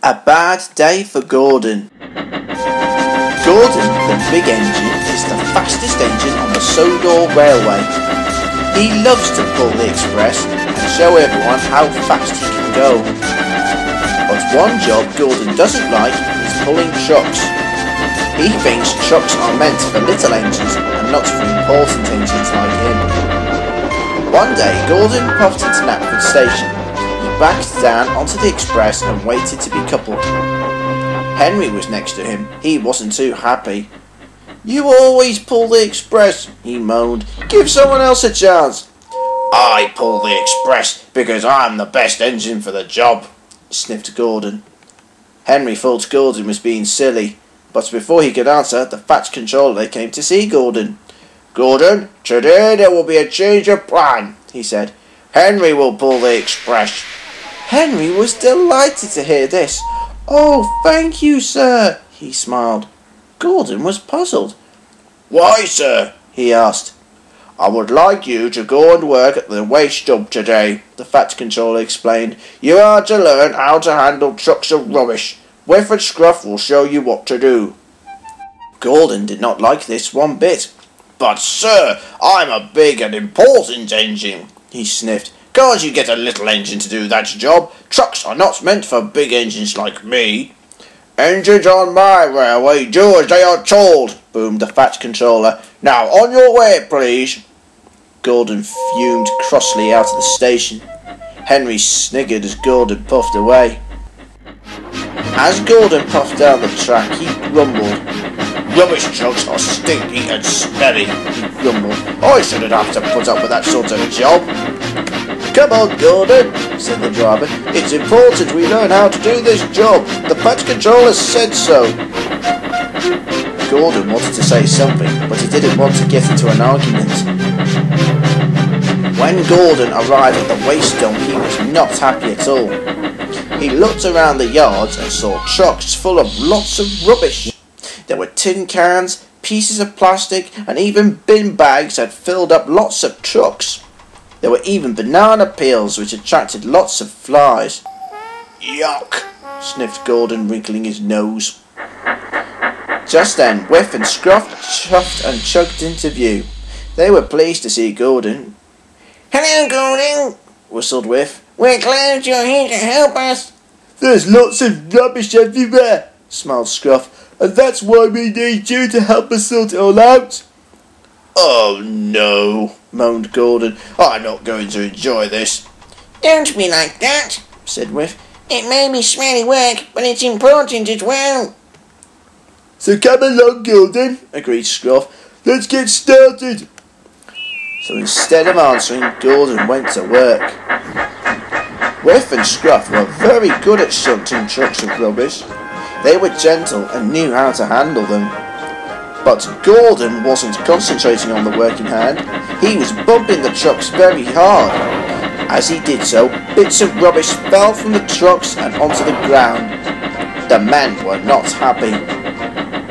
A bad day for Gordon. Gordon, the big engine, is the fastest engine on the Sodor Railway. He loves to pull the express and show everyone how fast he can go. But one job Gordon doesn't like is pulling trucks. He thinks trucks are meant for little engines and not for important engines like him. One day Gordon puffed into Knapford Station. He backed down onto the express and waited to be coupled. Henry was next to him. He wasn't too happy. "You always pull the express," he moaned. "Give someone else a chance." "I pull the express because I'm the best engine for the job," sniffed Gordon. Henry thought Gordon was being silly, but before he could answer, the fat controller came to see Gordon. "Gordon, today there will be a change of plan," he said. "Henry will pull the express." Henry was delighted to hear this. "Oh, thank you, sir," he smiled. Gordon was puzzled. "Why, sir?" he asked. "I would like you to go and work at the waste dump today," the fat controller explained. "You are to learn how to handle trucks of rubbish. Whiff and Scruff will show you what to do." Gordon did not like this one bit. "But, sir, I'm a big and important engine," he sniffed. "Can't you get a little engine to do that job? Trucks are not meant for big engines like me." "Engines on my railway do as they are told," boomed the fat controller. "Now on your way, please." Gordon fumed crossly out of the station. Henry sniggered as Gordon puffed away. As Gordon puffed down the track, he grumbled. "Rubbish trucks are stinky and smelly," he grumbled. "I shouldn't have to put up with that sort of job." "Come on, Gordon," said the driver. "It's important we learn how to do this job. The fat controller said so." Gordon wanted to say something, but he didn't want to get into an argument. When Gordon arrived at the waste dump, he was not happy at all. He looked around the yards and saw trucks full of lots of rubbish. There were tin cans, pieces of plastic, and even bin bags had filled up lots of trucks. There were even banana peels which attracted lots of flies. "Yuck," sniffed Gordon, wrinkling his nose. Just then Whiff and Scruff chuffed and chugged into view. They were pleased to see Gordon. "Hello, Gordon," whistled Whiff. "We're glad you're here to help us." "There's lots of rubbish everywhere," smiled Scruff, "and that's why we need you to help us sort it all out." "Oh no," moaned Gordon. "I'm not going to enjoy this." "Don't be like that," said Whiff. "It may be smelly work, but it's important as well." "So come along, Gordon," agreed Scruff. "Let's get started." So instead of answering, Gordon went to work. Whiff and Scruff were very good at shunting trucks of rubbish. They were gentle and knew how to handle them. But Gordon wasn't concentrating on the work in hand. He was bumping the trucks very hard. As he did so, bits of rubbish fell from the trucks and onto the ground. The men were not happy.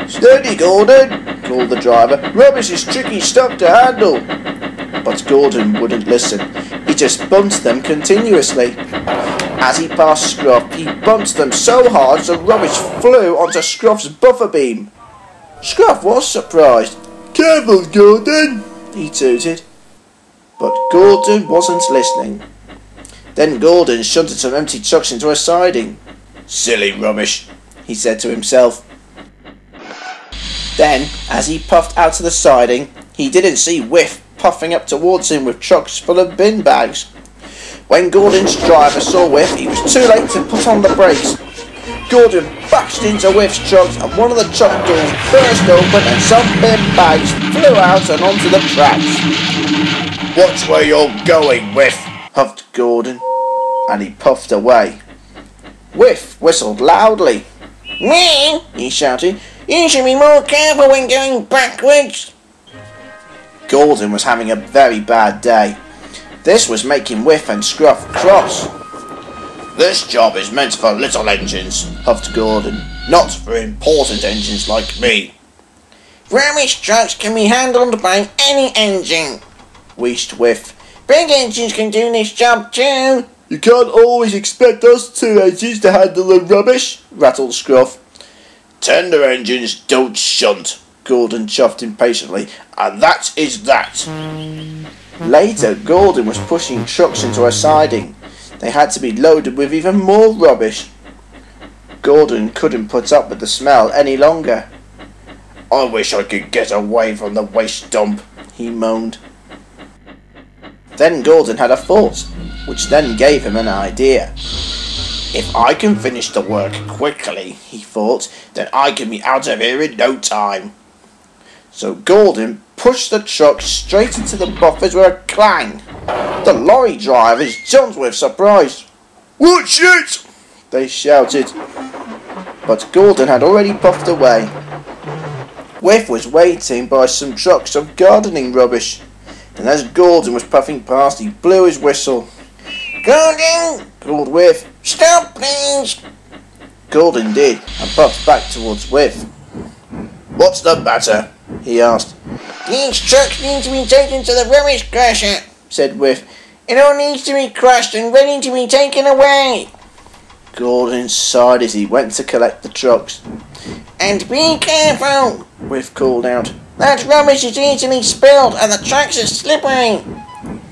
"Steady, Gordon," called the driver. "Rubbish is tricky stuff to handle." But Gordon wouldn't listen. He just bumped them continuously. As he passed Scruff, he bumped them so hard the rubbish flew onto Scruff's buffer beam. Scruff was surprised. "Careful, Gordon," he tooted. But Gordon wasn't listening. Then Gordon shunted some empty trucks into a siding. "Silly rubbish," he said to himself. Then, as he puffed out to the siding, he didn't see Whiff puffing up towards him with trucks full of bin bags. When Gordon's driver saw Whiff, he was too late to put on the brakes. Gordon bashed into Whiff's trucks and one of the truck doors burst open and some bin bags flew out and onto the tracks. "Watch where you're going, Whiff," huffed Gordon, and he puffed away. Whiff whistled loudly. "Meow," he shouted. "You should be more careful when going backwards." Gordon was having a very bad day. This was making Whiff and Scruff cross. "This job is meant for little engines," huffed Gordon, "not for important engines like me." "Rubbish trucks can be handled by any engine," wheezed Whiff. "Big engines can do this job too." You can't always expect us two engines to handle the rubbish, rattled Scruff. Tender engines don't shunt, Gordon chuffed impatiently, and that is that. Later, Gordon was pushing trucks into a siding. They had to be loaded with even more rubbish. Gordon couldn't put up with the smell any longer. I wish I could get away from the waste dump, he moaned. Then Gordon had a thought, which then gave him an idea. If I can finish the work quickly, he thought, then I can be out of here in no time. So Gordon pushed the truck straight into the buffers with a clang. The lorry drivers jumped with surprise. Watch it! They shouted. But Gordon had already puffed away. Whiff was waiting by some trucks of gardening rubbish. And as Gordon was puffing past, he blew his whistle. Gordon! Called Whiff. Stop, please! Gordon did, and puffed back towards Whiff. What's the matter? He asked. These trucks need to be taken to the rubbish crusher, said Whiff. It all needs to be crushed and ready to be taken away. Gordon sighed as he went to collect the trucks. And be careful, Whiff called out. That rubbish is easily spilled and the tracks are slippery.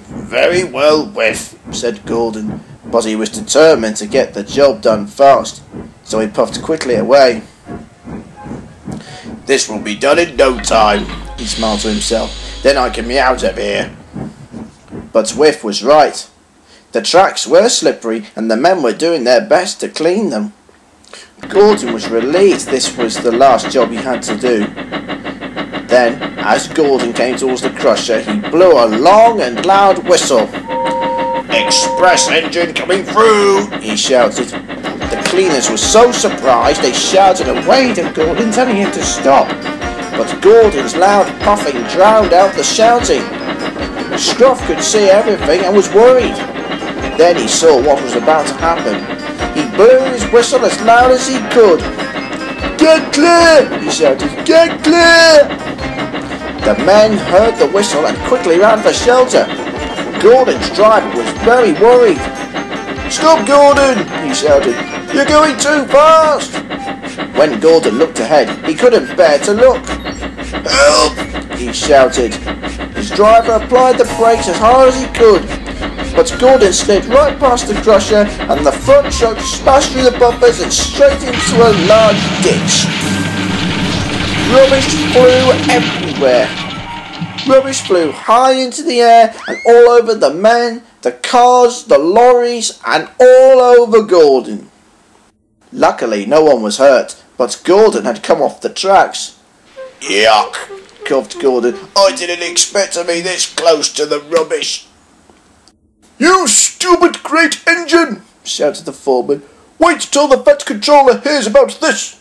Very well, Whiff, said Gordon, but he was determined to get the job done fast, so he puffed quickly away. This will be done in no time, he smiled to himself. Then I can be out of here. But Whiff was right. The tracks were slippery and the men were doing their best to clean them. Gordon was relieved this was the last job he had to do. Then, as Gordon came towards the crusher, he blew a long and loud whistle. Express engine coming through, he shouted. The cleaners were so surprised they shouted away to Gordon, telling him to stop. But Gordon's loud puffing drowned out the shouting. Scruff could see everything and was worried. Then he saw what was about to happen. He blew his whistle as loud as he could. Get clear! He shouted. Get clear! The men heard the whistle and quickly ran for shelter. Gordon's driver was very worried. Stop, Gordon! He shouted. You're going too fast! When Gordon looked ahead, he couldn't bear to look. Help! He shouted. His driver applied the brakes as hard as he could. But Gordon slid right past the crusher and the front truck smashed through the bumpers and straight into a large ditch. Rubbish flew everywhere. Rubbish flew high into the air and all over the men, the cars, the lorries and all over Gordon. Luckily no one was hurt, but Gordon had come off the tracks. Yuck, coughed Gordon. I didn't expect to be this close to the rubbish. You stupid great engine, shouted the foreman. Wait till the vet controller hears about this.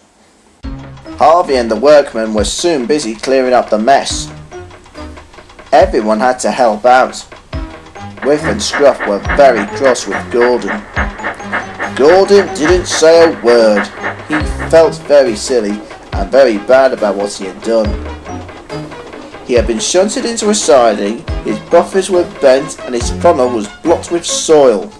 Harvey and the workmen were soon busy clearing up the mess. Everyone had to help out. Whiff and Scruff were very cross with Gordon. Gordon didn't say a word. He felt very silly and very bad about what he had done. He had been shunted into a siding, his buffers were bent and his funnel was blocked with soil.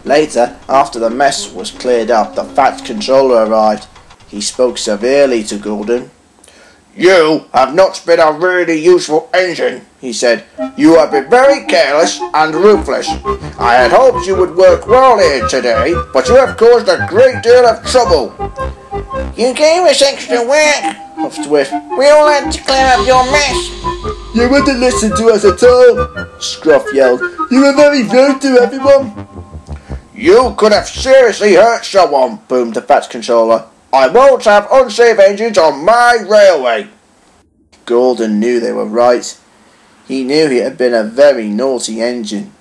Later, after the mess was cleared up, the fat controller arrived. He spoke severely to Gordon. You have not been a really useful engine, he said. You have been very careless and ruthless. I had hoped you would work well here today, but you have caused a great deal of trouble. You gave us extra work, puffed Whiff. We all had to clear up your mess. You wouldn't listen to us at all, Scruff yelled. You were very rude to everyone. You could have seriously hurt someone, boomed the fat controller. I won't have unsafe engines on my railway. Gordon knew they were right. He knew he had been a very naughty engine.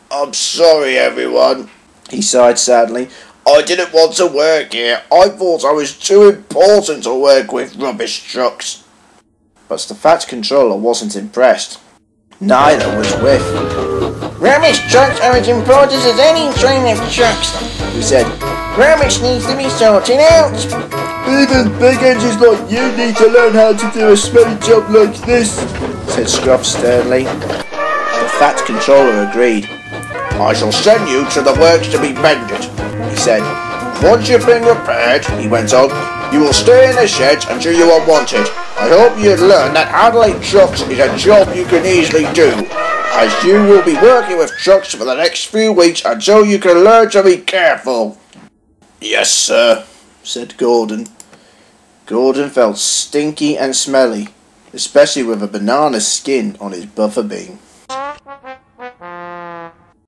I'm sorry, everyone, he sighed sadly. I didn't want to work here. I thought I was too important to work with rubbish trucks. But the fat controller wasn't impressed. Neither was Whiff. Rubbish trucks are as important as any train of trucks, he said. Rubbish needs to be sorted out. Even big engines like you need to learn how to do a smelly job like this, said Scruff sternly. The fat controller agreed. I shall send you to the works to be mended, he said. Once you've been repaired, he went on, you will stay in the sheds until you are wanted. I hope you've learned that handling trucks is a job you can easily do, as you will be working with trucks for the next few weeks until you can learn to be careful. Yes, sir, said Gordon. Gordon felt stinky and smelly, especially with a banana skin on his buffer bean.